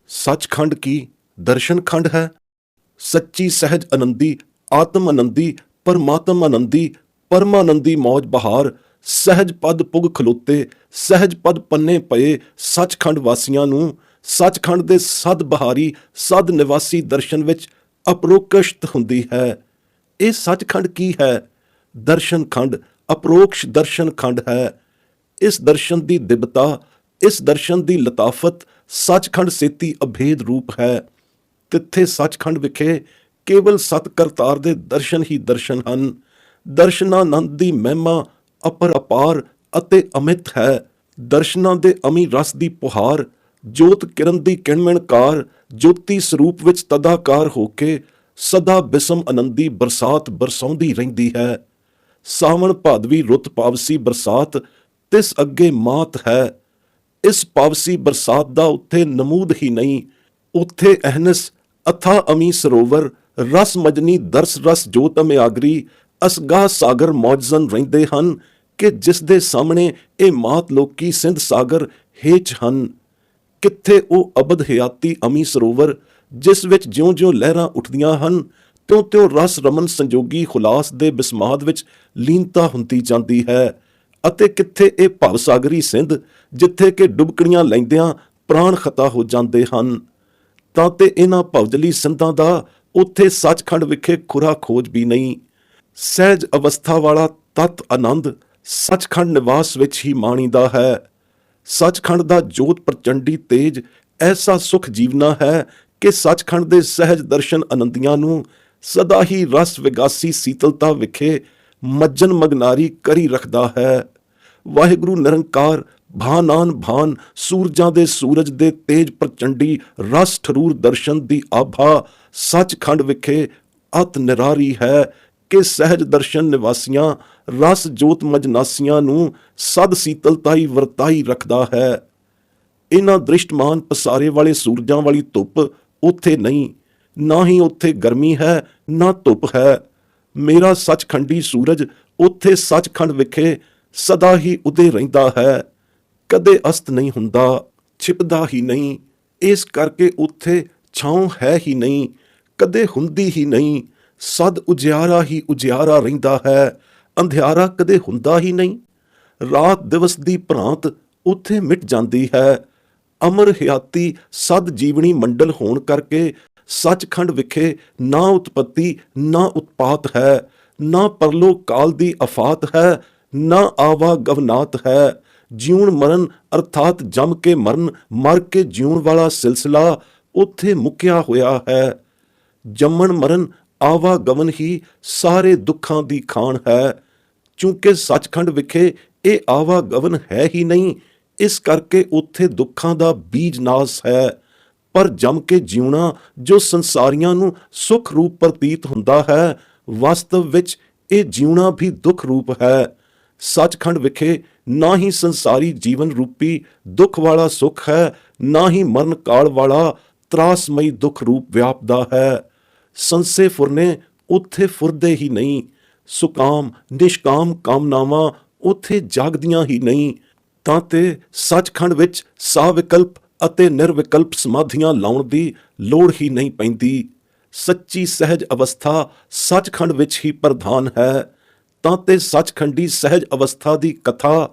सचखंड की दर्शन खंड है। सच्ची सहज आनंदी, आत्म आनंदी, परमात्म आनंदी, परमानंदी मौज बहार, सहज पद पुग खਲੋते, सहज पद पन्ने पए सचखंड वासियां नूं सचखंड ਦੇ ਸਦ ਬਹਾਰੀ ਸਦ ਨਿਵਾਸੀ ਦਰਸ਼ਨ ਵਿੱਚ ਅਪਰੋਕਸ਼ਤ ਹੁੰਦੀ ਹੈ। ਇਹ ਸੱਚਖੰਡ ਕੀ ਹੈ? ਦਰਸ਼ਨ ਖੰਡ, ਅਪਰੋਕਸ਼ ਦਰਸ਼ਨ ਖੰਡ ਹੈ। ਇਸ ਦਰਸ਼ਨ ਦੀ ਦਿਵਤਾ, ਇਸ ਦਰਸ਼ਨ ਦੀ ਲਤਾਫਤ ਸੱਚਖੰਡ ਸੇਤੀ ਅਭੇਦ ਰੂਪ ਹੈ। ਤਿੱਥੇ ਸੱਚਖੰਡ ਵਿਖੇ ਕੇਵਲ ਸਤ ਕਰਤਾਰ ਦੇ ਦਰਸ਼ਨ ਹੀ ਦਰਸ਼ਨ ਹਨ। ਦਰਸ਼ਨਾਨੰਦ ਦੀ ਮਹਿਮਾ ਅਪਾਰ ਅਤੇ ਅਮਿਤ ਹੈ। ਦਰਸ਼ਨਾਂ ਦੇ ਅਮੀ ਰਸ ਦੀ ਪੁਹਾਰ, ਜੋਤ ਕਿਰਨ ਦੀ ਕਿਣਮਿਣਕਾਰ, ਜੋਤੀ ਸਰੂਪ ਵਿੱਚ ਤਦਾਕਾਰ ਹੋ ਕੇ ਸਦਾ ਬਿਸਮ ਆਨੰਦੀ ਬਰਸਾਤ ਬਰਸਾਉਂਦੀ ਰਹਿੰਦੀ ਹੈ। ਸਾਵਣ ਭਾਦਵੀ ਰੁੱਤ ਪਾਵਸੀ ਬਰਸਾਤ ਤਿਸ ਅੱਗੇ ਮਾਤ ਹੈ। ਇਸ ਪਾਵਸੀ ਬਰਸਾਤ ਦਾ ਉੱਥੇ ਨਮੂਦ ਹੀ ਨਹੀਂ। ਉੱਥੇ ਅਹਨਸ ਅਥਾ ਅਮੀ ਸਰੋਵਰ, ਰਸ ਮਜਨੀ ਦਰਸ ਰਸ ਜੋਤ ਅਮਿਆਗਰੀ, ਅਸਗਾਹ ਸਾਗਰ ਮੌਜਜ਼ਨ ਰਹਿੰਦੇ ਹਨ ਕਿ ਜਿਸ ਦੇ ਸਾਹਮਣੇ ਇਹ ਮਾਤ ਲੋਕੀ ਸਿੰਧ ਸਾਗਰ ਹੇਠ ਹਨ। ਕਿੱਥੇ ਉਹ ਅਬਦ ਹਯਾਤੀ ਅਮੀ ਸਰੋਵਰ ਜਿਸ ਵਿੱਚ ਜਿਉਂ-ਜਿਉਂ ਲਹਿਰਾਂ ਉੱਠਦੀਆਂ ਹਨ ਤਿਉਂ-ਤਿਉਂ ਰਸ ਰਮਨ ਸੰਜੋਗੀ ਖੁਲਾਸ ਦੇ ਬਿਸਮਾਦ ਵਿੱਚ ਲੀਨਤਾ ਹੁੰਦੀ ਜਾਂਦੀ ਹੈ। ਅਤੇ ਕਿੱਥੇ ਇਹ ਭਵਸਾਗਰੀ ਸਿੰਧ ਜਿੱਥੇ ਕਿ ਡੁਬਕਣੀਆਂ ਲੈਂਦਿਆਂ ਪ੍ਰਾਣ ਖਤਾ ਹੋ ਜਾਂਦੇ ਹਨ। ਤਾਂ ਤੇ ਇਹਨਾਂ ਭਵਜਲੀ ਸਿੰਧਾਂ ਦਾ ਉੱਥੇ ਸੱਚਖੰਡ ਵਿਖੇ ਖੁਰਾ ਖੋਜ ਵੀ ਨਹੀਂ। ਸਹਿਜ ਅਵਸਥਾ ਵਾਲਾ ਤਤ ਆਨੰਦ ਸੱਚਖੰਡ ਨਿਵਾਸ ਵਿੱਚ ਹੀ ਮਾਣੀਦਾ ਹੈ। ਸੱਚਖੰਡ ਦਾ ਜੋਤ ਪ੍ਰਚੰਡੀ ਤੇਜ ਐਸਾ ਸੁਖ ਜੀਵਨਾ ਹੈ ਕਿ ਸੱਚਖੰਡ ਦੇ ਸਹਿਜ ਦਰਸ਼ਨ ਆਨੰਦੀਆਂ ਨੂੰ ਸਦਾ ਹੀ ਰਸ ਵਿਗਾਸੀ ਸੀਤਲਤਾ ਵਿਖੇ ਮੱਜਨ ਮਗਨਾਰੀ ਕਰੀ ਰੱਖਦਾ ਹੈ। ਵਾਹਿਗੁਰੂ ਨਿਰੰਕਾਰ ਭਾਨਾਨ ਭਾਨ ਸੂਰਜਾਂ ਦੇ ਸੂਰਜ ਦੇ ਤੇਜ ਪ੍ਰਚੰਡੀ ਰਸ ਠਰੂਰ ਦਰਸ਼ਨ ਦੀ ਆਭਾ ਸੱਚਖੰਡ ਵਿਖੇ ਅਤ ਨਿਰਾਰੀ ਹੈ ਕਿ ਸਹਿਜ ਦਰਸ਼ਨ ਨਿਵਾਸੀਆਂ ਰਸ ਜੋਤ ਮਜਨਾਸੀਆਂ ਨੂੰ ਸਦ ਸੀਤਲਤਾਈ ਵਰਤਾਈ ਰੱਖਦਾ ਹੈ। ਇਹਨਾਂ ਦ੍ਰਿਸ਼ਟਮਾਨ ਪਸਾਰੇ ਵਾਲੇ ਸੂਰਜਾਂ ਵਾਲੀ ਧੁੱਪ ਉੱਥੇ ਨਹੀਂ, ਨਾ ਹੀ ਉੱਥੇ ਗਰਮੀ ਹੈ ਨਾ ਧੁੱਪ ਹੈ। ਮੇਰਾ ਸੱਚਖੰਡੀ ਸੂਰਜ ਉੱਥੇ ਸੱਚਖੰਡ ਵਿਖੇ ਸਦਾ ਹੀ ਉਦੇ ਰਹਿੰਦਾ ਹੈ, ਕਦੇ ਅਸਤ ਨਹੀਂ ਹੁੰਦਾ, ਛਿਪਦਾ ਹੀ ਨਹੀਂ। ਇਸ ਕਰਕੇ ਉੱਥੇ ਛਾਂ ਹੈ ਹੀ ਨਹੀਂ, ਕਦੇ ਹੁੰਦੀ ਹੀ ਨਹੀਂ। ਸਦ ਉਜਿਆਰਾ ਹੀ ਉਜਿਆਰਾ ਰਹਿੰਦਾ ਹੈ, ਅੰਧਿਆਰਾ ਕਦੇ ਹੁੰਦਾ ਹੀ ਨਹੀਂ। ਰਾਤ ਦਿਵਸ ਦੀ ਭਰਾਂਤ ਉੱਥੇ ਮਿਟ ਜਾਂਦੀ ਹੈ। ਅਮਰ ਹਯਾਤੀ ਸਦ ਜੀਵਨੀ ਮੰਡਲ ਹੋਣ ਕਰਕੇ ਸੱਚਖੰਡ ਵਿਖੇ ਨਾ ਉਤਪਤੀ ਨਾ ਉਤਪਾਤ ਹੈ, ਨਾ ਪਰਲੋ ਕਾਲ ਦੀ ਅਫਾਤ ਹੈ, ਨਾ ਆਵਾ ਗਵਨਾਤ ਹੈ। ਜਿਉਣ ਮਰਨ ਅਰਥਾਤ ਜੰਮ ਕੇ ਮਰਨ, ਮਰ ਕੇ ਜਿਉਣ ਵਾਲਾ ਸਿਲਸਿਲਾ ਉੱਥੇ ਮੁੱਕਿਆ ਹੋਇਆ ਹੈ। ਜੰਮਣ ਮਰਨ ਆਵਾ ਗਵਨ ਹੀ ਸਾਰੇ ਦੁੱਖਾਂ ਦੀ ਖਾਣ ਹੈ। ਚੂੰਕਿ ਸੱਚਖੰਡ ਵਿਖੇ ਇਹ ਆਵਾ ਗਵਨ ਹੈ ਹੀ ਨਹੀਂ, ਇਸ ਕਰਕੇ ਉੱਥੇ ਦੁੱਖਾਂ ਦਾ ਬੀਜ ਨਾਸ ਹੈ। ਪਰ ਜੰਮ ਕੇ ਜਿਉਣਾ ਜੋ ਸੰਸਾਰੀਆਂ ਨੂੰ ਸੁਖ ਰੂਪ ਪ੍ਰਤੀਤ ਹੁੰਦਾ ਹੈ, ਵਾਸਤਵ ਵਿੱਚ ਇਹ ਜਿਉਣਾ ਵੀ ਦੁੱਖ ਰੂਪ ਹੈ। ਸੱਚਖੰਡ ਵਿਖੇ ਨਾ ਹੀ ਸੰਸਾਰੀ ਜੀਵਨ ਰੂਪੀ ਦੁੱਖ ਵਾਲਾ ਸੁਖ ਹੈ, ਨਾ ਹੀ ਮਰਨ ਕਾਲ ਵਾਲਾ ਤਰਾਸਮਈ ਦੁੱਖ ਰੂਪ ਵਿਆਪਦਾ ਹੈ। ਸੰਸੇ ਫੁਰਨੇ ਉੱਥੇ ਫੁਰਦੇ ਹੀ ਨਹੀਂ, ਸੁਕਾਮ ਨਿਸ਼ਕਾਮ ਕਾਮਨਾਵਾਂ ਉੱਥੇ ਜਾਗਦੀਆਂ ਹੀ ਨਹੀਂ। ਤਾਂ ਤੇ ਸੱਚਖੰਡ ਵਿੱਚ ਸਾਵਿਕਲਪ ਅਤੇ ਨਿਰਵਿਕਲਪ ਸਮਾਧੀਆਂ ਲਾਉਣ ਦੀ ਲੋੜ ਹੀ ਨਹੀਂ ਪੈਂਦੀ। ਸੱਚੀ ਸਹਿਜ ਅਵਸਥਾ ਸੱਚਖੰਡ ਵਿੱਚ ਹੀ ਪ੍ਰਧਾਨ ਹੈ। ਤਾਂ ਤੇ ਸੱਚਖੰਡੀ ਸਹਿਜ ਅਵਸਥਾ ਦੀ ਕਥਾ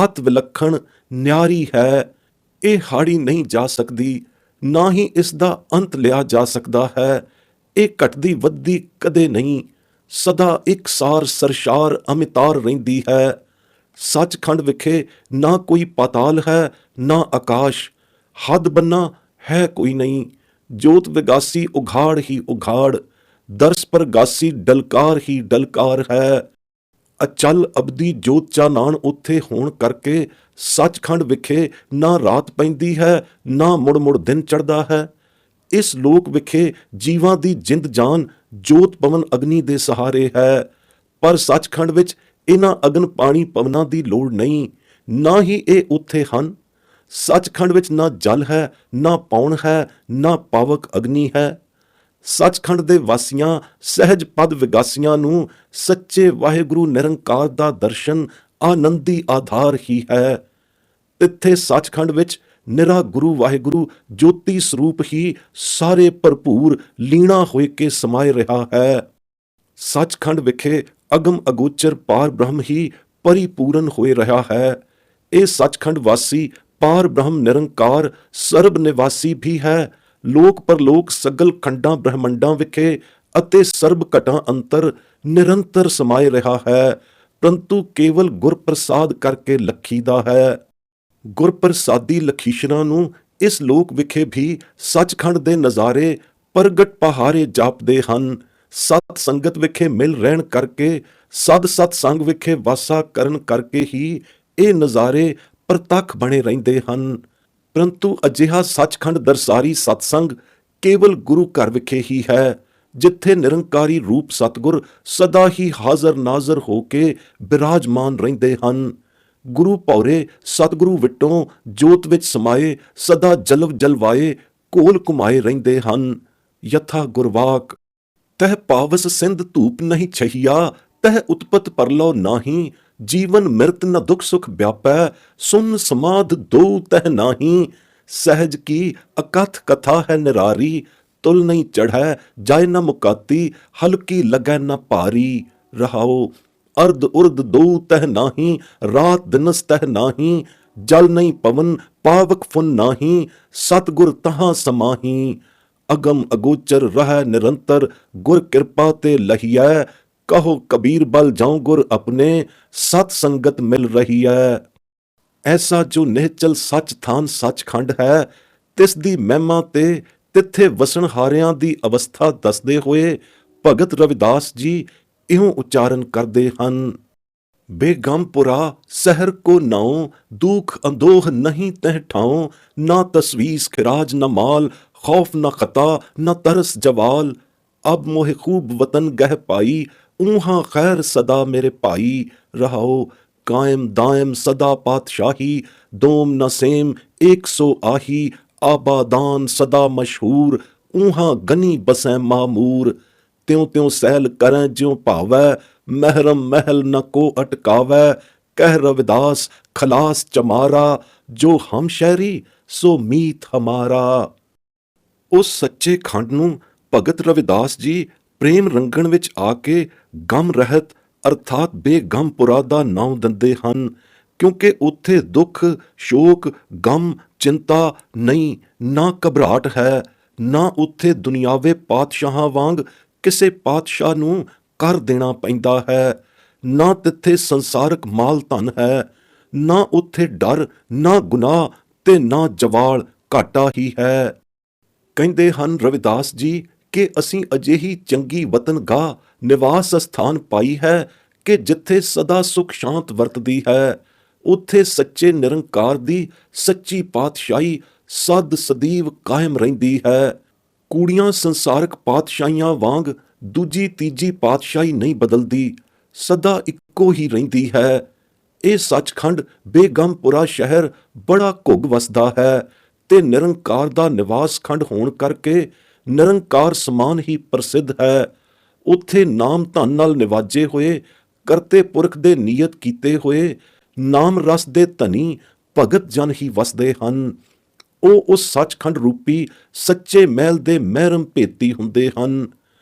ਅਤ ਵਿਲੱਖਣ ਨਿਆਰੀ ਹੈ। ਇਹ ਹਾੜੀ ਨਹੀਂ ਜਾ ਸਕਦੀ, ਨਾ ਹੀ ਇਸ ਦਾ ਅੰਤ ਲਿਆ ਜਾ ਸਕਦਾ ਹੈ। ਇਹ ਘਟਦੀ ਵੱਧਦੀ ਕਦੇ ਨਹੀਂ, ਸਦਾ ਇਕਸਾਰ ਸਰਸ਼ਾਰ ਅਮਿਤਾਰ ਰਹਿੰਦੀ ਹੈ। ਸੱਚਖੰਡ ਵਿਖੇ ਨਾ ਕੋਈ ਪਾਤਾਲ ਹੈ ਨਾ ਆਕਾਸ਼, ਹੱਦ ਬੰਨਾ ਹੈ ਕੋਈ ਨਹੀਂ। ਜੋਤ ਵਿਗਾਸੀ ਉਘਾੜ ਹੀ ਉਘਾੜ, ਦਰਸ ਪ੍ਰਗਾਸੀ ਡਲਕਾਰ ਹੀ ਡਲਕਾਰ ਹੈ। ਅਚਲ ਅਬਦੀ ਜੋਤ ਚਾਨਾਣ ਉੱਥੇ ਹੋਣ ਕਰਕੇ ਸੱਚਖੰਡ ਵਿਖੇ ਨਾ ਰਾਤ ਪੈਂਦੀ ਹੈ ਨਾ ਮੁੜ ਮੁੜ ਦਿਨ ਚੜ੍ਹਦਾ ਹੈ। ਇਸ ਲੋਕ ਵਿਖੇ ਜੀਵਾਂ ਦੀ ਜਿੰਦ ਜਾਨ ਜੋਤ ਪਵਨ ਅਗਨੀ ਦੇ ਸਹਾਰੇ ਹੈ। ਪਰ ਸੱਚਖੰਡ ਵਿੱਚ ਇਹਨਾਂ ਅਗਨ ਪਾਣੀ ਪਵਨਾਂ ਦੀ ਲੋੜ ਨਹੀਂ, ਨਾ ਹੀ ਇਹ ਉੱਥੇ ਹਨ। ਸੱਚਖੰਡ ਵਿੱਚ ਨਾ ਜਲ ਹੈ, ਨਾ ਪੌਣ ਹੈ, ਨਾ ਪਾਵਕ ਅਗਨੀ ਹੈ। ਸੱਚਖੰਡ ਦੇ ਵਾਸੀਆਂ ਸਹਿਜ ਪਦ ਵਿਗਾਸੀਆਂ ਨੂੰ ਸੱਚੇ ਵਾਹਿਗੁਰੂ ਨਿਰੰਕਾਰ ਦਾ ਦਰਸ਼ਨ ਆਨੰਦੀ ਆਧਾਰ ਹੀ ਹੈ। ਤਿੱਥੇ ਸੱਚਖੰਡ ਵਿੱਚ ਨਿਰਾ ਗੁਰੂ ਵਾਹਿਗੁਰੂ ਜੋਤੀ ਸਰੂਪ ਹੀ ਸਾਰੇ ਭਰਪੂਰ ਲੀਣਾ ਹੋਏ ਕੇ ਸਮਾਏ ਰਿਹਾ ਹੈ। ਸੱਚਖੰਡ ਵਿਖੇ ਅਗਮ ਅਗੋਚਰ ਪਾਰ ਬ੍ਰਹਮ ਹੀ ਪਰਿਪੂਰਨ ਹੋਏ ਰਿਹਾ ਹੈ। ਇਹ ਸੱਚਖੰਡ ਵਾਸੀ ਪਾਰ ਬ੍ਰਹਮ ਨਿਰੰਕਾਰ ਸਰਬ ਨਿਵਾਸੀ ਵੀ ਹੈ। ਲੋਕ ਪਰਲੋਕ ਸਗਲ ਖੰਡਾਂ ਬ੍ਰਹਮੰਡਾਂ ਵਿਖੇ ਅਤੇ ਸਰਬ ਘਟਾਂ ਅੰਤਰ ਨਿਰੰਤਰ ਸਮਾਏ ਰਿਹਾ ਹੈ, ਪਰੰਤੂ ਕੇਵਲ ਗੁਰਪ੍ਰਸਾਦ ਕਰਕੇ ਲਖੀਦਾ ਹੈ। ਗੁਰਪ੍ਰਸਾਦੀ ਲਖੀਸ਼ਰਾਂ ਨੂੰ ਇਸ ਲੋਕ ਵਿਖੇ ਵੀ ਸੱਚਖੰਡ ਦੇ ਨਜ਼ਾਰੇ ਪ੍ਰਗਟ ਪਹਾਰੇ ਜਾਪਦੇ ਹਨ। ਸਤ ਸੰਗਤ ਵਿਖੇ ਮਿਲ ਰਹਿਣ ਕਰਕੇ, ਸਤ ਸੰਗ ਵਿਖੇ ਵਾਸਾ ਕਰਨ ਕਰਕੇ ਹੀ ਇਹ ਨਜ਼ਾਰੇ ਪ੍ਰਤੱਖ ਬਣੇ ਰਹਿੰਦੇ ਹਨ। ਪਰੰਤੂ ਅਜਿਹਾ ਸੱਚਖੰਡ ਦਰਸਾਰੀ ਸਤਸੰਗ ਕੇਵਲ ਗੁਰੂ ਘਰ ਵਿਖੇ ਹੀ ਹੈ, ਜਿੱਥੇ ਨਿਰੰਕਾਰੀ ਰੂਪ ਸਤਿਗੁਰ ਸਦਾ ਹੀ ਹਾਜ਼ਰ ਨਾਜ਼ਰ ਹੋ ਕੇ ਬਿਰਾਜਮਾਨ ਰਹਿੰਦੇ ਹਨ। ਗੁਰੂ ਭੌਰੇ ਸਤਿਗੁਰੂ ਵਿਟੋਂ ਜੋਤ ਵਿੱਚ ਸਮਾਏ ਸਦਾ ਜਲਵ ਜਲਵਾਏ ਘੋਲ ਘੁਮਾਏ ਰਹਿੰਦੇ ਹਨ। ਯਥਾ ਗੁਰਵਾਕ ਤਹ ਪਾਵਸ ਸਿੰਧ ਧੂਪ ਨਹੀਂ ਛਹੀਆ, ਤਹ ਉਤਪਤ ਪਰਲੋ ਨਾਹੀ, ਜੀਵਨ ਮਿਰਤ ਨ ਦੁਖ ਸੁਖ ਵਿਆਪੈ, ਸੁਨ ਸਮਾਧ ਦੋ ਤਹ ਨਾਹੀ। ਸਹਿਜ ਕੀ ਅਕਥ ਕਥਾ ਹੈ ਨਿਰਾਰੀ, ਤੁਲ ਨਹੀਂ ਚੜ੍ਹੈ ਜਾਇ ਨ ਮੁਕਾਤੀ, ਹਲਕੀ ਲੱਗੈ ਨ ਭਾਰੀ। ਰਹਾਓ ਅਰਧ ਉਰਧ ਦੋ ਤਹ ਨਾਹੀ, ਰਾਤ ਦਿਨਸ ਤਹ ਨਾਹੀ, ਜਲ ਨਹੀਂ ਪਵਨ ਪਾਵਕ ਫੁਨ ਨਾਹੀ, ਸਤਿਗੁਰ ਤਹਾਂ ਸਮਾਹੀ। ਅਗਮ ਅਗੋਚਰ ਰਹਿ ਨਿਰੰਤਰ, ਗੁਰ ਕਿਰਪਾ ਤੇ ਲਹੀਐ, ਕਹੋ ਕਬੀਰ ਬਲ ਜਾਉ ਗੁਰ ਆਪਣੇ, ਸਤ ਸੰਗਤ ਮਿਲ ਰਹੀ ਹੈ। ਐਸਾ ਜੋ ਨਿਹਚਲ ਸੱਚ ਥਾਨ ਸੱਚਖੰਡ ਹੈ, ਤਿਸ ਦੀ ਮਹਿਮਾ ਤੇ ਤਿੱਥੇ ਵਸਣ ਹਾਰਿਆਂ ਦੀ ਅਵਸਥਾ ਦੱਸਦੇ ਹੋਏ ਭਗਤ ਰਵਿਦਾਸ ਜੀ ਇਉਂ ਉਚਾਰਨ ਕਰਦੇ ਹਨ। ਬੇਗਮਪੁਰਾ ਸਹਿਰ ਕੋ ਨਾਉ, ਦੁਖ ਅੰਦੋਹ ਨਹੀਂ ਤਹ ਠਾਉ, ਨਾ ਤਸਵੀਸ ਖਿਰਾਜ ਨ ਮਾਲ, ਖੌਫ ਨ ਖਤਾ ਨ ਤਰਸ ਜਵਾਲ। ਅਬ ਮੋਹਿ ਖੂਬ ਵਤਨ ਗਹਿ ਪਾਈ, ਊਹਾਂ ਖੈਰ ਸਦਾ ਮੇਰੇ ਭਾਈ। ਰਹਾਓ ਕਾਇਮ ਦਾਇਮ ਸਦਾ ਪਾਤਸ਼ਾਹੀ, ਦੋਮ ਨ ਸੇਮ ਏਕ ਸੋ ਆਹੀ, ਆਬਾਦਾਨ ਸਦਾ ਮਸ਼ਹੂਰ, ਊਹਾਂ ਗਨੀ ਬਸੈ ਮਾਮੂਰ। ਤਿਉ ਤਿਉ ਸਹਿਲ ਕਰੈ ਜਿਉ ਭਾਵੈ, ਮਹਿਰਮ ਮਹਿਲ ਨ ਕੋ ਅਟਕਾਵੈ। ਕਹਿ ਰਵਿਦਾਸ ਖਲਾਸ ਚਮਾਰਾ, ਜੋ ਹਮ ਸ਼ਹਿਰੀ ਸੋ ਮੀਤ ਹਮਾਰਾ। ਉਸ ਸੱਚੇ ਖੰਡ ਨੂੰ ਭਗਤ ਰਵਿਦਾਸ ਜੀ ਪ੍ਰੇਮ ਰੰਗਣ ਵਿੱਚ ਆ ਕੇ ਗਮ ਰਹਿਤ ਅਰਥਾਤ ਬੇਗਮਪੁਰਾ ਦਾ ਨਾਮ ਦਿੰਦੇ ਹਨ, ਕਿਉਂਕਿ ਉੱਥੇ ਦੁੱਖ ਸ਼ੋਕ ਗਮ ਚਿੰਤਾ ਨਹੀਂ, ਨਾ ਘਬਰਾਹਟ ਹੈ, ਨਾ ਉੱਥੇ ਦੁਨਿਆਵੇ ਪਾਤਸ਼ਾਹਾਂ ਵਾਂਗ ਕਿਸੇ ਪਾਤਸ਼ਾਹ ਨੂੰ ਕਰ ਦੇਣਾ ਪੈਂਦਾ ਹੈ, ਨਾ ਤਿੱਥੇ ਸੰਸਾਰਕ ਮਾਲ ਧਨ ਹੈ, ਨਾ ਉੱਥੇ ਡਰ, ਨਾ ਗੁਨਾਹ ਤੇ ਨਾ ਜਵਾਲ, ਘਾਟਾ ਹੀ ਹੈ। ਕਹਿੰਦੇ ਹਨ ਰਵਿਦਾਸ ਜੀ ਕਿ ਅਸੀਂ ਅਜਿਹੀ ਚੰਗੀ ਵਤਨਗਾਹ ਨਿਵਾਸ ਸਥਾਨ ਪਾਈ ਹੈ ਕਿ ਜਿੱਥੇ ਸਦਾ ਸੁਖ ਸ਼ਾਂਤ ਵਰਤਦੀ ਹੈ, ਉੱਥੇ ਸੱਚੇ ਨਿਰੰਕਾਰ ਦੀ ਸੱਚੀ ਪਾਤਸ਼ਾਹੀ ਸਦ ਸਦੀਵ ਕਾਇਮ ਰਹਿੰਦੀ ਹੈ। ਕੂੜੀਆਂ ਸੰਸਾਰਕ ਪਾਤਸ਼ਾਹੀਆਂ ਵਾਂਗ ਦੂਜੀ ਤੀਜੀ ਪਾਤਸ਼ਾਹੀ ਨਹੀਂ ਬਦਲਦੀ, ਸਦਾ ਇੱਕੋ ਹੀ ਰਹਿੰਦੀ ਹੈ। ਇਹ ਸੱਚਖੰਡ ਬੇਗਮਪੁਰਾ ਸ਼ਹਿਰ ਬੜਾ ਘੁੱਗ ਵਸਦਾ ਹੈ ਤੇ ਨਿਰੰਕਾਰ ਦਾ ਨਿਵਾਸ ਖੰਡ ਹੋਣ ਕਰਕੇ ਨਿਰੰਕਾਰ ਸਮਾਨ ਹੀ ਪ੍ਰਸਿੱਧ ਹੈ। ਉੱਥੇ ਨਾਮ ਧਨ ਨਾਲ ਨਿਵਾਜੇ ਹੋਏ, ਕਰਤੇ ਪੁਰਖ ਦੇ ਨੀਅਤ ਕੀਤੇ ਹੋਏ ਨਾਮ ਰਸ ਦੇ ਧਨੀ ਭਗਤ ਜਨ ਹੀ ਵਸਦੇ ਹਨ। ਉਹ ਉਸ ਸੱਚਖੰਡ ਰੂਪੀ ਸੱਚੇ ਮਹਿਲ ਦੇ ਮਹਿਰਮ ਭੇਤੀ ਹੁੰਦੇ ਹਨ।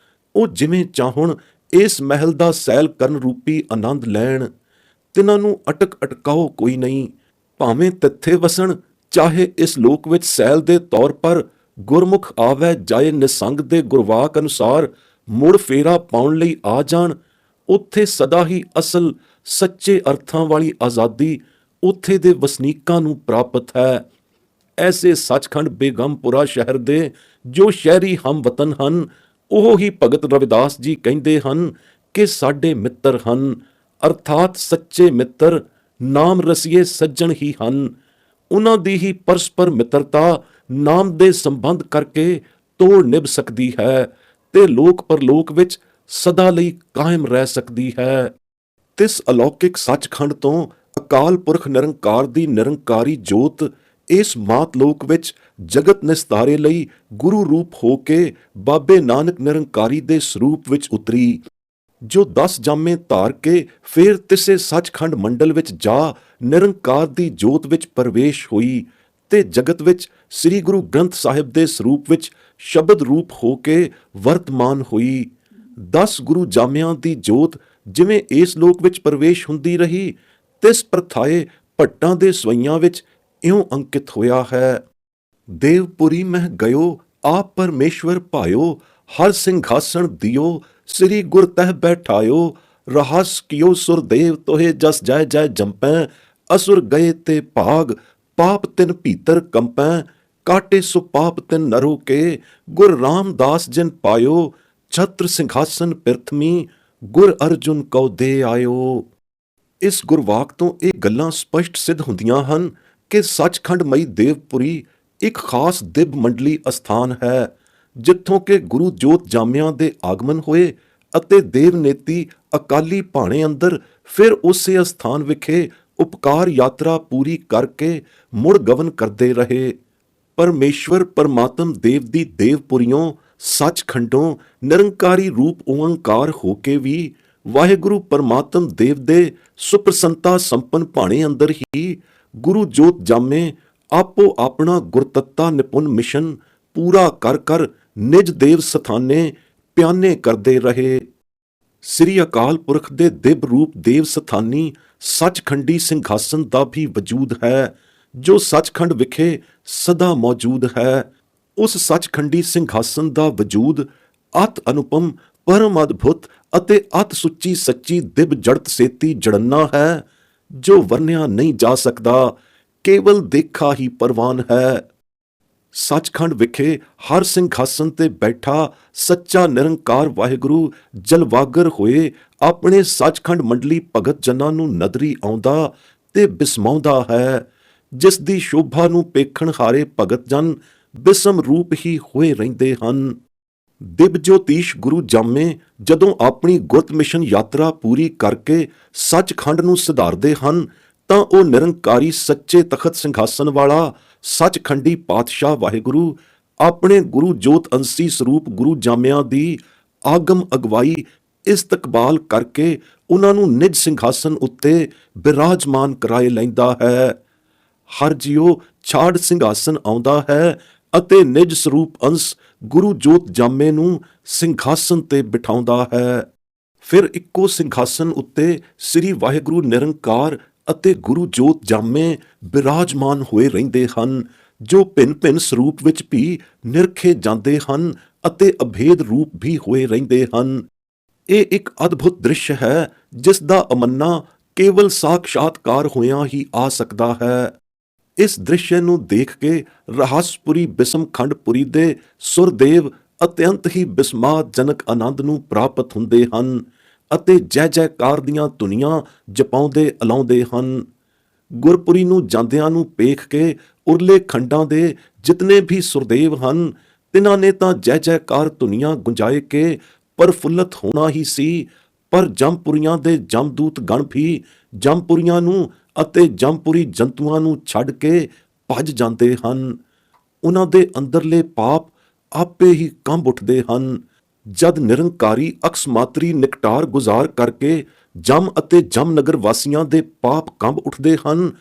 ਉਹ ਜਿਵੇਂ ਚਾਹੁਣ ਇਸ ਮਹਿਲ ਦਾ ਸੈਲ ਕਰਨ ਰੂਪੀ ਆਨੰਦ ਲੈਣ, ਤਿਨਾਂ ਨੂੰ ਅਟਕਾਓ ਕੋਈ ਨਹੀਂ। ਭਾਵੇਂ ਤਿੱਥੇ ਵਸਣ, ਚਾਹੇ ਇਸ ਲੋਕ ਵਿੱਚ ਸੈਲ ਦੇ ਤੌਰ ਪਰ ਗੁਰਮੁਖ ਆਵੈ ਜਾਏ ਨਿਸੰਗ ਦੇ ਗੁਰਵਾਕ ਅਨੁਸਾਰ ਮੁੜ ਫੇਰਾ ਪਾਉਣ ਲਈ ਆ ਜਾਣ, ਉੱਥੇ ਸਦਾ ਹੀ ਅਸਲ ਸੱਚੇ ਅਰਥਾਂ ਵਾਲੀ ਆਜ਼ਾਦੀ ਉੱਥੇ ਦੇ ਵਸਨੀਕਾਂ ਨੂੰ ਪ੍ਰਾਪਤ ਹੈ। ਐਸੇ ਸੱਚਖੰਡ ਬੇਗਮਪੁਰਾ ਸ਼ਹਿਰ ਦੇ ਜੋ ਸ਼ਹਿਰੀ ਹਮਵਤਨ ਹਨ, ਉਹ ਹੀ ਭਗਤ ਰਵਿਦਾਸ ਜੀ ਕਹਿੰਦੇ ਹਨ ਕਿ ਸਾਡੇ ਮਿੱਤਰ ਹਨ, ਅਰਥਾਤ ਸੱਚੇ ਮਿੱਤਰ ਨਾਮ ਰਸੀਏ ਸੱਜਣ ਹੀ ਹਨ। ਉਹਨਾਂ ਦੀ ਹੀ ਪਰਸਪਰ ਮਿੱਤਰਤਾ ਨਾਮ ਦੇ ਸੰਬੰਧ ਕਰਕੇ ਤੋੜ ਨਿਭ ਸਕਦੀ ਹੈ ਤੇ ਲੋਕ ਪਰਲੋਕ ਵਿੱਚ ਸਦਾ ਲਈ ਕਾਇਮ ਰਹਿ ਸਕਦੀ ਹੈ। ਤਿਸ ਅਲੌਕਿਕ ਸੱਚਖੰਡ ਤੋਂ ਅਕਾਲ ਪੁਰਖ ਨਿਰੰਕਾਰ ਦੀ ਨਿਰੰਕਾਰੀ ਜੋਤ ਇਸ ਮਾਤ ਲੋਕ ਵਿੱਚ ਜਗਤ ਨਿਸਤਾਰੇ ਲਈ ਗੁਰੂ ਰੂਪ ਹੋ ਕੇ ਬਾਬੇ ਨਾਨਕ ਨਿਰੰਕਾਰੀ ਦੇ ਸਰੂਪ ਵਿੱਚ ਉਤਰੀ, ਜੋ 10 ਜਾਮੇ ਧਾਰ ਕੇ ਫਿਰ ਤਿਸੇ ਸੱਚਖੰਡ ਮੰਡਲ ਵਿੱਚ ਜਾ ਨਿਰੰਕਾਰ ਦੀ ਜੋਤ ਵਿੱਚ ਪ੍ਰਵੇਸ਼ ਹੋਈ ਤੇ ਜਗਤ ਵਿੱਚ ਸ੍ਰੀ ਗੁਰੂ ਗ੍ਰੰਥ ਸਾਹਿਬ ਦੇ ਸਰੂਪ ਵਿੱਚ ਸ਼ਬਦ ਰੂਪ ਹੋ ਕੇ ਵਰਤਮਾਨ ਹੋਈ। 10 ਗੁਰੂ ਜਾਮਿਆਂ ਦੀ ਜੋਤ ਜਿਵੇਂ ਇਸ ਲੋਕ ਵਿੱਚ ਪ੍ਰਵੇਸ਼ ਹੁੰਦੀ ਰਹੀ, ਤਿਸ ਪ੍ਰਥਾਏ ਭੱਟਾਂ ਦੇ ਸਵਈਆਂ ਵਿੱਚ ਇਉਂ ਅੰਕਿਤ ਹੋਇਆ ਹੈ। ਦੇਵਪੁਰੀ ਮਹਿ ਗਇਓ ਆਪ ਪਰਮੇਸ਼ਵਰ ਭਾਇਓ, ਹਰ ਸਿੰਘਾਸਣ ਦਿਓ ਸ੍ਰੀ ਗੁਰ ਤਹਿ ਬੈਠਾਇਓ। ਰਹਸ ਕਿਓ ਸੁਰਦੇਵ ਤੋਹੇ ਜਸ ਜੈ ਜੈ ਜੰਪੈ, ਅਸੁਰ ਗਏ ਤੇ ਭਾਗ ਪਾਪ ਤਿਨ ਭੀਤਰ ਕੰਪੈ। ਕਾਟੇ ਸੋ ਪਾਪ ਤਿਨ ਨਰੋ ਕੇ, ਗੁਰ ਰਾਮਦਾਸ ਜਿਨ ਪਾਇਓ। ਛਤਰ ਸਿੰਘਾਸਨ ਪਿਰਥਮੀ, ਗੁਰ ਅਰਜੁਨ ਕਉ ਦੇ ਆਇਓ। ਇਸ ਗੁਰਵਾਕ ਤੋਂ ਇਹ ਗੱਲਾਂ ਸਪਸ਼ਟ ਸਿੱਧ ਹੁੰਦੀਆਂ ਹਨ ਕਿ ਸੱਚਖੰਡਮਈ ਦੇਵਪੁਰੀ ਇੱਕ ਖਾਸ ਦਿਵ ਮੰਡਲੀ ਅਸਥਾਨ ਹੈ, ਜਿੱਥੋਂ ਕਿ ਗੁਰੂ ਜੋਤ ਜਾਮਿਆਂ ਦੇ ਆਗਮਨ ਹੋਏ ਅਤੇ ਦੇਵਨੇਤੀ ਅਕਾਲੀ ਭਾਣੇ ਅੰਦਰ ਫਿਰ ਉਸੇ ਅਸਥਾਨ ਵਿਖੇ ਉਪਕਾਰ ਯਾਤਰਾ ਪੂਰੀ ਕਰਕੇ ਮੁੜ ਗਵਨ ਕਰਦੇ ਰਹੇ। ਪਰਮੇਸ਼ਵਰ ਪਰਮਾਤਮ ਦੇਵ ਦੀ ਦੇਵਪੁਰੀਓਂ ਸੱਚਖੰਡੋਂ ਨਿਰੰਕਾਰੀ ਰੂਪ ਓੰਕਾਰ ਹੋ ਕੇ ਵੀ ਵਾਹਿਗੁਰੂ ਪਰਮਾਤਮ ਦੇਵ ਦੇ ਸੁਪ੍ਰਸੰਤਾ ਸੰਪਨ ਭਾਣੇ ਅੰਦਰ ਹੀ ਗੁਰੂ ਜੋਤ ਜਾਮੇ ਆਪੋ ਆਪਣਾ ਗੁਰਤੱਤਾ ਨਿਪੁੰਨ ਮਿਸ਼ਨ ਪੂਰਾ ਕਰ ਕਰ ਨਿਜ ਦੇਵ ਸਥਾਨੇ ਪਿਆਨੇ ਕਰਦੇ ਰਹੇ। ਸ੍ਰੀ ਅਕਾਲ ਪੁਰਖ ਦੇ ਦਿਵ ਰੂਪ ਦੇਵ ਸਥਾਨੀ ਸੱਚਖੰਡੀ ਸਿੰਘਾਸਨ ਦਾ ਵੀ ਵਜੂਦ ਹੈ, ਜੋ ਸੱਚਖੰਡ ਵਿਖੇ ਸਦਾ ਮੌਜੂਦ ਹੈ। ਉਸ ਸੱਚਖੰਡੀ ਸਿੰਘਾਸਨ ਦਾ ਵਜੂਦ ਅਤ ਅਨੁਪਮ, ਪਰਮ ਅਦਭੁਤ ਅਤੇ ਅਤ ਸੁੱਚੀ ਸੱਚੀ ਦਿਵ ਜੜਤ ਸੇਤੀ ਜੜੰਨਾ ਹੈ, ਜੋ ਵਰਨਿਆ ਨਹੀਂ ਜਾ ਸਕਦਾ, ਕੇਵਲ ਦੇਖਾ ਹੀ ਪ੍ਰਵਾਨ ਹੈ। ਸੱਚਖੰਡ ਵਿਖੇ ਹਰ ਸਿੰਘਾਸਨ ਤੇ ਬੈਠਾ ਸੱਚਾ ਨਿਰੰਕਾਰ ਵਾਹਿਗੁਰੂ ਜਲਵਾਗਰ ਹੋਏ ਆਪਣੇ ਸੱਚਖੰਡ ਮੰਡਲੀ ਭਗਤ ਜਨਾਂ ਨੂੰ ਨਦਰੀ ਆਉਂਦਾ ਤੇ ਬਿਸਮਾਉਂਦਾ ਹੈ, ਜਿਸ ਦੀ ਸ਼ੋਭਾ ਨੂੰ ਪੇਖਣ ਹਾਰੇ ਭਗਤ ਜਨ ਬਿਸਮ ਰੂਪ ਹੀ ਹੋਏ ਰਹਿੰਦੇ ਹਨ। ਦਿਵ ਜੋਤੀਸ਼ ਗੁਰੂ ਜਾਮੇ ਜਦੋਂ ਆਪਣੀ ਗੁਰਤ ਮਿਸ਼ਨ ਯਾਤਰਾ ਪੂਰੀ ਕਰਕੇ ਸੱਚਖੰਡ ਨੂੰ ਸਿਧਾਰਦੇ ਹਨ ਤਾਂ ਉਹ ਨਿਰੰਕਾਰੀ ਸੱਚੇ ਤਖਤ ਸਿੰਘਾਸਨ ਵਾਲਾ ਸੱਚਖੰਡੀ ਪਾਤਸ਼ਾਹ ਵਾਹਿਗੁਰੂ ਆਪਣੇ ਗੁਰੂ ਜੋਤ ਅੰਸੀ ਸਰੂਪ ਗੁਰੂ ਜਾਮਿਆਂ ਦੀ ਆਗਮ ਅਗਵਾਈ ਇਸਤਕਬਾਲ ਕਰਕੇ ਉਹਨਾਂ ਨੂੰ ਨਿਜ ਸਿੰਘਾਸਨ ਉੱਤੇ ਬਿਰਾਜਮਾਨ ਕਰਾਏ ਲੈਂਦਾ ਹੈ। ਹਰ ਜਿਉ ਛਾੜ ਸਿੰਘਾਸਨ ਆਉਂਦਾ ਹੈ ਅਤੇ ਨਿਜ ਸਰੂਪ ਅੰਸ ਗੁਰੂ ਜੋਤ ਜਾਮੇ ਨੂੰ ਸਿੰਘਾਸਨ ਤੇ ਬਿਠਾਉਂਦਾ ਹੈ। ਫਿਰ ਇੱਕੋ ਸਿੰਘਾਸਨ ਉੱਤੇ ਸ੍ਰੀ ਵਾਹਿਗੁਰੂ ਨਿਰੰਕਾਰ ਅਤੇ ਗੁਰੂ ਜੋਤ ਜਾਮੇ ਬਿਰਾਜਮਾਨ ਹੋਏ ਰਹਿੰਦੇ ਹਨ, ਜੋ ਭਿੰਨ-ਭਿੰਨ ਸਰੂਪ ਵਿੱਚ ਵੀ ਨਿਰਖੇ ਜਾਂਦੇ ਹਨ ਅਤੇ ਅਭੇਦ ਰੂਪ ਵੀ ਹੋਏ ਰਹਿੰਦੇ ਹਨ। ਇਹ ਇੱਕ ਅਦਭੁਤ ਦ੍ਰਿਸ਼ ਹੈ, ਜਿਸ ਦਾ ਅਮੰਨਾ ਕੇਵਲ ਸਾਖਸ਼ਾਤਕਾਰ ਹੋਇਆਂ ਹੀ ਆ ਸਕਦਾ ਹੈ। ਇਸ ਦ੍ਰਿਸ਼ ਨੂੰ ਦੇਖ ਕੇ ਰਹੱਸਪੁਰੀ ਬਿਸਮ ਖੰਡਪੁਰੀ ਦੇ ਸੁਰਦੇਵ ਅਤਿਅੰਤ ਹੀ ਬਿਸਮਾਦਜਨਕ ਆਨੰਦ ਨੂੰ ਪ੍ਰਾਪਤ ਹੁੰਦੇ ਹਨ ਅਤੇ ਜੈ ਜੈਕਾਰ ਦੀਆਂ ਧੁਨੀਆਂ ਜਪਾਉਂਦੇ ਅਲਾਉਂਦੇ ਹਨ। ਗੁਰਪੁਰੀ ਨੂੰ ਜਾਂਦਿਆਂ ਨੂੰ ਪੇਖ ਕੇ ਉਰਲੇ ਖੰਡਾਂ ਦੇ ਜਿਤਨੇ ਵੀ ਸੁਰਦੇਵ ਹਨ, ਤਿਨਾਂ ਨੇ ਤਾਂ ਜੈ ਜੈਕਾਰ ਧੁਨੀਆਂ ਗੁੰਜਾਏ ਕੇ ਪ੍ਰਫੁੱਲਤ ਹੋਣਾ ਹੀ ਸੀ, ਪਰ ਜੰਪੁਰੀਆਂ ਦੇ ਜਮਦੂਤ ਗਣ ਵੀ ਜੰਪੁਰੀਆਂ ਨੂੰ ਅਤੇ ਜੰਪੁਰੀ ਜੰਤੂਆਂ ਨੂੰ ਛੱਡ ਕੇ ਭੱਜ ਜਾਂਦੇ ਹਨ। ਉਹਨਾਂ ਦੇ ਅੰਦਰਲੇ ਪਾਪ ਆਪੇ ਹੀ ਕੰਬ ਉੱਠਦੇ ਹਨ। ਜਦ ਨਿਰੰਕਾਰੀ ਅਕਸਮਾਤਰੀ ਨਿਕਟਾਰ ਗੁਜ਼ਾਰ ਕਰਕੇ ਜਮ ਅਤੇ ਜਮਨਗਰ ਵਾਸੀਆਂ ਦੇ ਪਾਪ ਕੰਬ ਉੱਠਦੇ ਹਨ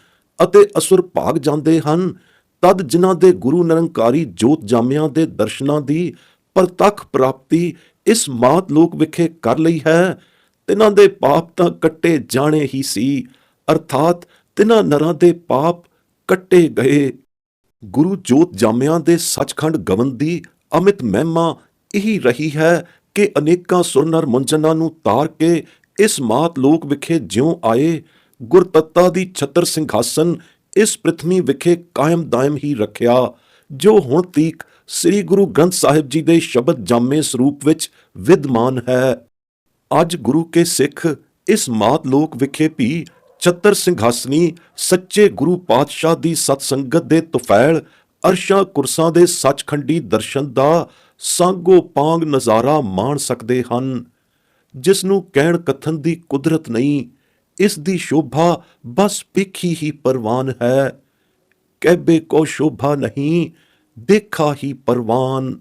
ਅਤੇ ਅਸੁਰ ਭਾਗ ਜਾਂਦੇ ਹਨ, ਤਦ ਜਿਨ੍ਹਾਂ ਦੇ ਗੁਰੂ ਨਿਰੰਕਾਰੀ ਜੋਤ ਜਾਮਿਆਂ ਦੇ ਦਰਸ਼ਨਾਂ ਦੀ ਪ੍ਰਤੱਖ ਪ੍ਰਾਪਤੀ ਇਸ ਮਾਤ ਲੋਕ ਵਿਖੇ ਕਰ ਲਈ ਹੈ, ਤਿਨਾਂ ਦੇ ਪਾਪ ਤਾਂ ਕੱਟੇ ਜਾਣੇ ਹੀ ਸੀ, ਅਰਥਾਤ ਤਿਨਾਂ ਨਰਾਂ ਦੇ ਪਾਪ ਕੱਟੇ ਗਏ। ਗੁਰੂ ਜੋਤ ਜਾਮਿਆਂ ਦੇ ਸੱਚਖੰਡ ਗਵਨ ਦੀ ਅਮਿਤ ਮਹਿਮਾ ਇਹੀ ਰਹੀ ਹੈ ਕਿ ਅਨੇਕਾਂ ਸੁਰਨਰ ਮੁੰਜਨਾਂ ਨੂੰ ਤਾਰ ਕੇ ਇਸ ਮਾਤ ਲੋਕ ਵਿਖੇ ਜਿਉਂ ਆਏ, ਗੁਰਤੱਤਾ ਦੀ ਛਤਰ ਸਿੰਘਾਸਨ ਇਸ ਪ੍ਰਿਥਵੀ ਵਿਖੇ ਕਾਇਮ ਦਾਇਮ ਹੀ ਰੱਖਿਆ, ਜੋ ਹੁਣ ਤੀਕ ਸ੍ਰੀ ਗੁਰੂ ਗ੍ਰੰਥ ਸਾਹਿਬ ਜੀ ਦੇ ਸ਼ਬਦ ਜਾਮੇ ਸਰੂਪ ਵਿੱਚ ਵਿਦਮਾਨ ਹੈ। ਅੱਜ ਗੁਰੂ ਕੇ ਸਿੱਖ ਇਸ ਮਾਤ ਲੋਕ ਵਿਖੇ ਵੀ ਛਤਰ ਸਿੰਘਾਸਨੀ ਸੱਚੇ ਗੁਰੂ ਪਾਤਸ਼ਾਹ ਦੀ ਸਤਸੰਗਤ ਦੇ ਤੁਫੈਲ ਅਰਸ਼ਾਂ ਕੁਰਸਾਂ ਦੇ ਸੱਚਖੰਡੀ ਦਰਸ਼ਨ ਦਾ ਸਾਂਗੋ ਪਾਂਗ ਨਜ਼ਾਰਾ ਮਾਣ ਸਕਦੇ ਹਨ, ਜਿਸ ਨੂੰ ਕਹਿਣ ਕਥਨ ਦੀ ਕੁਦਰਤ ਨਹੀਂ। ਇਸ ਦੀ ਸ਼ੋਭਾ ਬਸ ਪੇਖੀ ਹੀ ਪਰਵਾਨ ਹੈ। ਕਹਿਬੇ ਕੋ ਸ਼ੋਭਾ ਨਹੀਂ, ਦੇਖਾ ਹੀ ਪਰਵਾਨ।